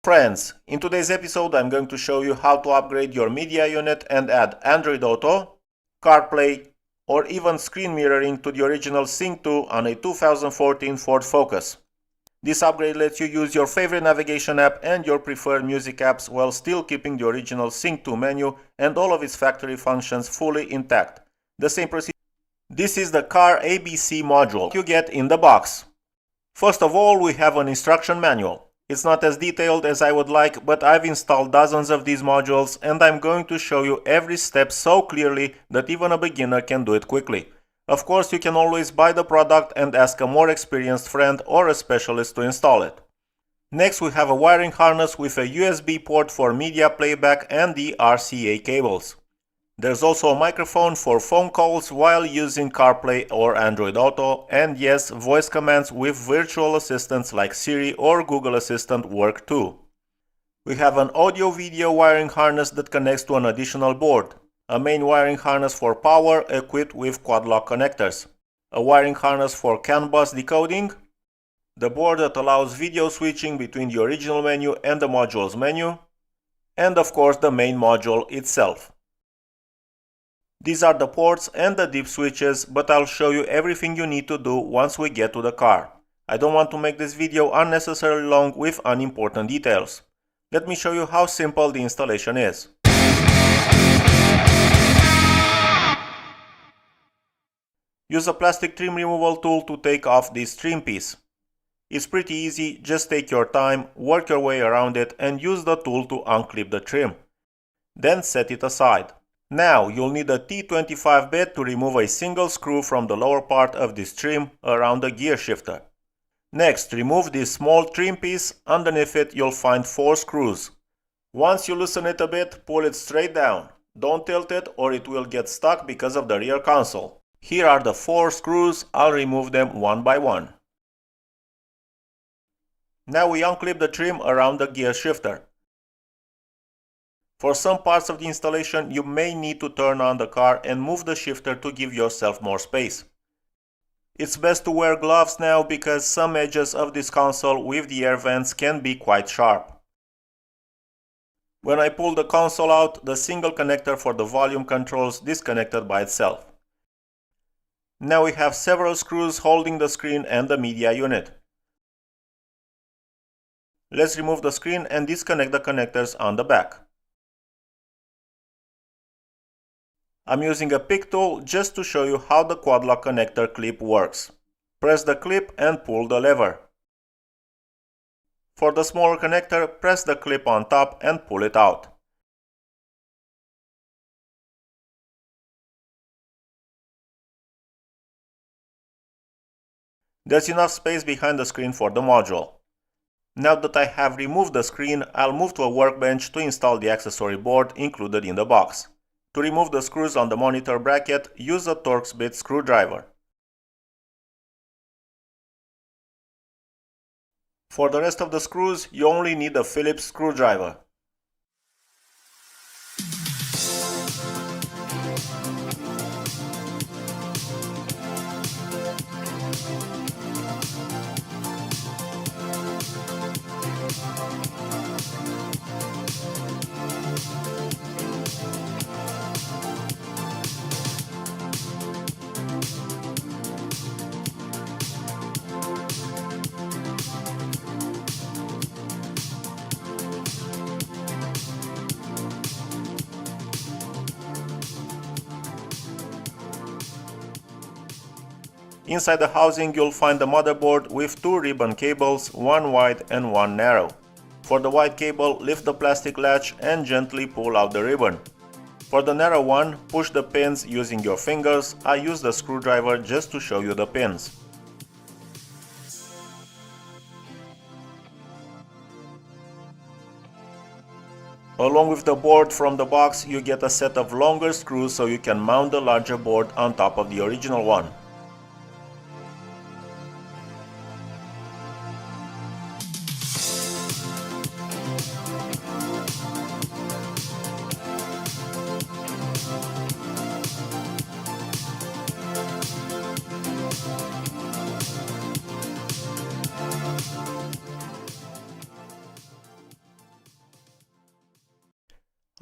Friends, in today's episode I'm going to show you how to upgrade your media unit and add Android Auto, CarPlay, or even screen mirroring to the original Sync 2 on a 2014 Ford Focus. This upgrade lets you use your favorite navigation app and your preferred music apps while still keeping the original Sync 2 menu and all of its factory functions fully intact. The same procedure. This is the CarABC module you get in the box. First of all, we have an instruction manual. It's not as detailed as I would like, but I've installed dozens of these modules and I'm going to show you every step so clearly that even a beginner can do it quickly. Of course, you can always buy the product and ask a more experienced friend or a specialist to install it. Next, we have a wiring harness with a USB port for media playback and the RCA cables. There's also a microphone for phone calls while using CarPlay or Android Auto, and yes, voice commands with virtual assistants like Siri or Google Assistant work too. We have an audio-video wiring harness that connects to an additional board, a main wiring harness for power equipped with quad-lock connectors, a wiring harness for CAN bus decoding, the board that allows video switching between the original menu and the module's menu, and of course the main module itself. These are the ports and the dip switches, but I'll show you everything you need to do once we get to the car. I don't want to make this video unnecessarily long with unimportant details. Let me show you how simple the installation is. Use a plastic trim removal tool to take off this trim piece. It's pretty easy, just take your time, work your way around it and use the tool to unclip the trim. Then set it aside. Now you'll need a T25 bit to remove a single screw from the lower part of this trim around the gear shifter. Next, remove this small trim piece. Underneath it you'll find 4 screws. Once you loosen it a bit, pull it straight down. Don't tilt it or it will get stuck because of the rear console. Here are the 4 screws. I'll remove them one by one. Now we unclip the trim around the gear shifter. For some parts of the installation, you may need to turn on the car and move the shifter to give yourself more space. It's best to wear gloves now because some edges of this console with the air vents can be quite sharp. When I pull the console out, the single connector for the volume controls disconnected by itself. Now we have several screws holding the screen and the media unit. Let's remove the screen and disconnect the connectors on the back. I'm using a pick tool just to show you how the quad lock connector clip works. Press the clip and pull the lever. For the smaller connector, press the clip on top and pull it out. There's enough space behind the screen for the module. Now that I have removed the screen, I'll move to a workbench to install the accessory board included in the box. To remove the screws on the monitor bracket, use a Torx bit screwdriver. For the rest of the screws, you only need a Phillips screwdriver. Inside the housing you'll find the motherboard with 2 ribbon cables, one wide and one narrow. For the wide cable, lift the plastic latch and gently pull out the ribbon. For the narrow one, push the pins using your fingers. I use the screwdriver just to show you the pins. Along with the board from the box, you get a set of longer screws so you can mount the larger board on top of the original one.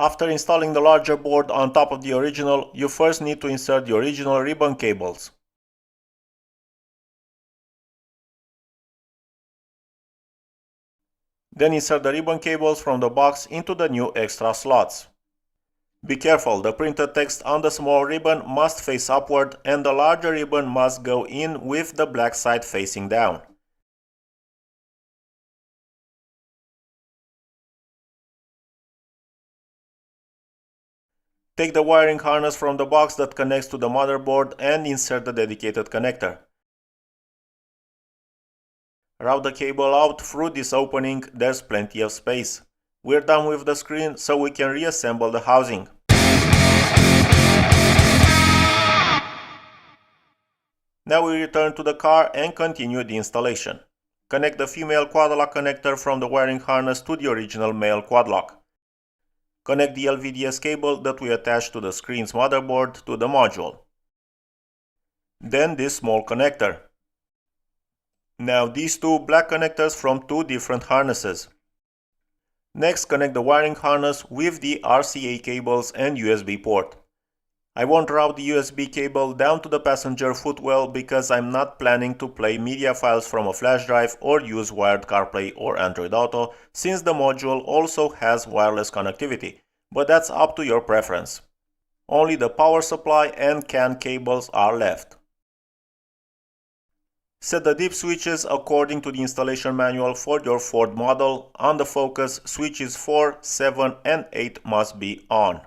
After installing the larger board on top of the original, you first need to insert the original ribbon cables. Then insert the ribbon cables from the box into the new extra slots. Be careful, the printed text on the small ribbon must face upward and the larger ribbon must go in with the black side facing down. Take the wiring harness from the box that connects to the motherboard and insert the dedicated connector. Route the cable out through this opening, there's plenty of space. We're done with the screen, so we can reassemble the housing. Now we return to the car and continue the installation. Connect the female quad lock connector from the wiring harness to the original male quad lock. Connect the LVDS cable that we attached to the screen's motherboard to the module. Then this small connector. Now these two black connectors from two different harnesses. Next, connect the wiring harness with the RCA cables and USB port. I won't route the USB cable down to the passenger footwell because I'm not planning to play media files from a flash drive or use wired CarPlay or Android Auto, since the module also has wireless connectivity, but that's up to your preference. Only the power supply and CAN cables are left. Set the dip switches according to the installation manual for your Ford model. On the focus, switches 4, 7 and 8 must be on.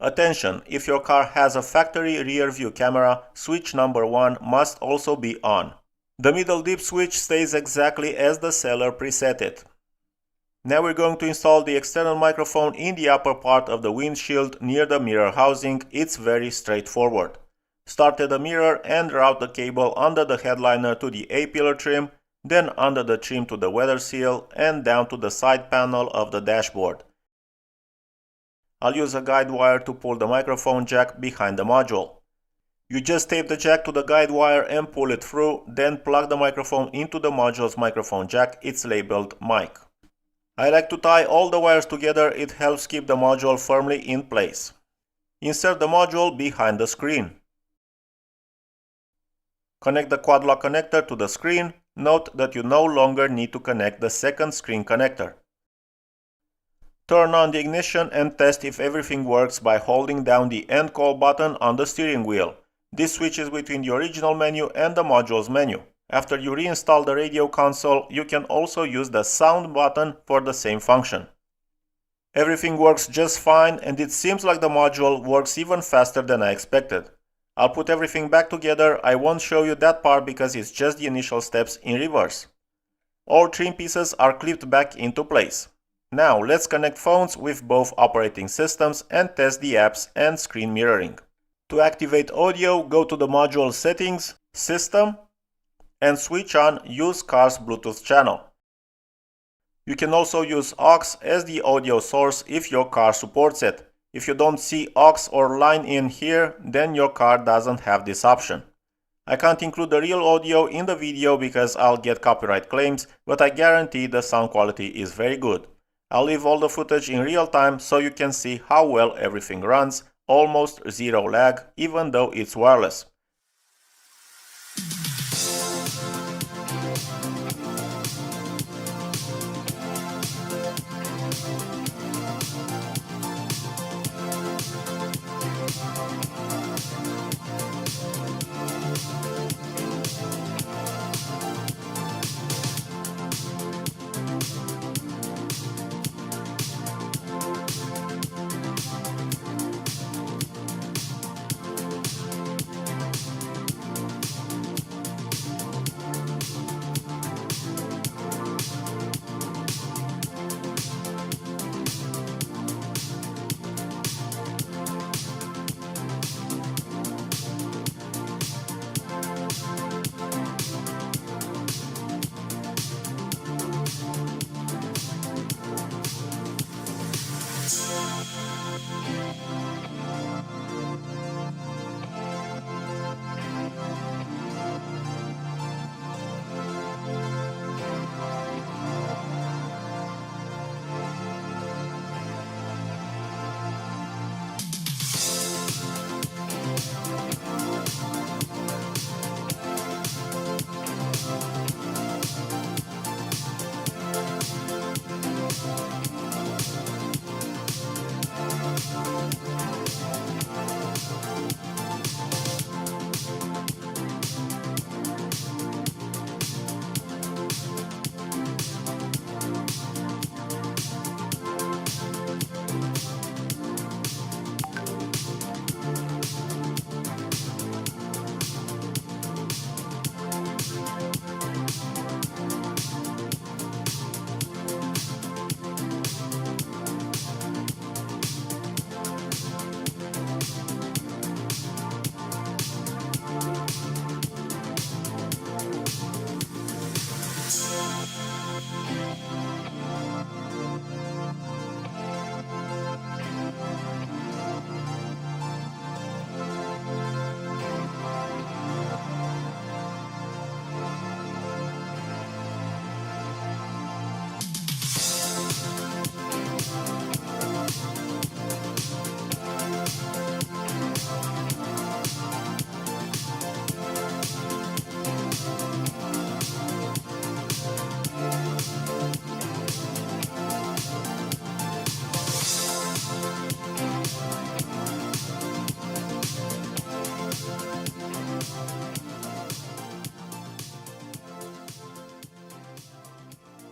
Attention, if your car has a factory rear view camera, switch number 1 must also be on. The middle dip switch stays exactly as the seller preset it. Now we're going to install the external microphone in the upper part of the windshield near the mirror housing. It's very straightforward. Start at the mirror and route the cable under the headliner to the A-pillar trim, then under the trim to the weather seal and down to the side panel of the dashboard. I'll use a guide wire to pull the microphone jack behind the module. You just tape the jack to the guide wire and pull it through, then plug the microphone into the module's microphone jack. It's labeled mic. I like to tie all the wires together, it helps keep the module firmly in place. Insert the module behind the screen. Connect the quad lock connector to the screen. Note that you no longer need to connect the second screen connector. Turn on the ignition and test if everything works by holding down the end call button on the steering wheel. This switches between the original menu and the module's menu. After you reinstall the radio console, you can also use the sound button for the same function. Everything works just fine and it seems like the module works even faster than I expected. I'll put everything back together. I won't show you that part because it's just the initial steps in reverse. All trim pieces are clipped back into place. Now let's connect phones with both operating systems and test the apps and screen mirroring. To activate audio, go to the module settings, system, and switch on Use Car's Bluetooth channel. You can also use aux as the audio source if your car supports it. If you don't see aux or line in here, then your car doesn't have this option. I can't include the real audio in the video because I'll get copyright claims, but I guarantee the sound quality is very good. I'll leave all the footage in real time so you can see how well everything runs, almost zero lag, even though it's wireless.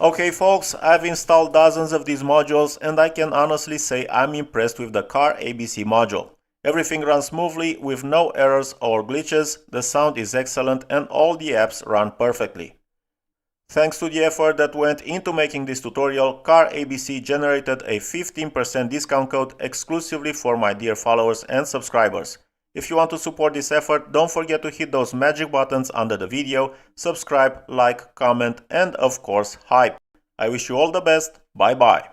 Okay folks, I've installed dozens of these modules and I can honestly say I'm impressed with the CarABC module. Everything runs smoothly with no errors or glitches, the sound is excellent and all the apps run perfectly. Thanks to the effort that went into making this tutorial, CarABC generated a 15% discount code exclusively for my dear followers and subscribers. If you want to support this effort, don't forget to hit those magic buttons under the video, subscribe, like, comment, and of course, hype. I wish you all the best. Bye bye.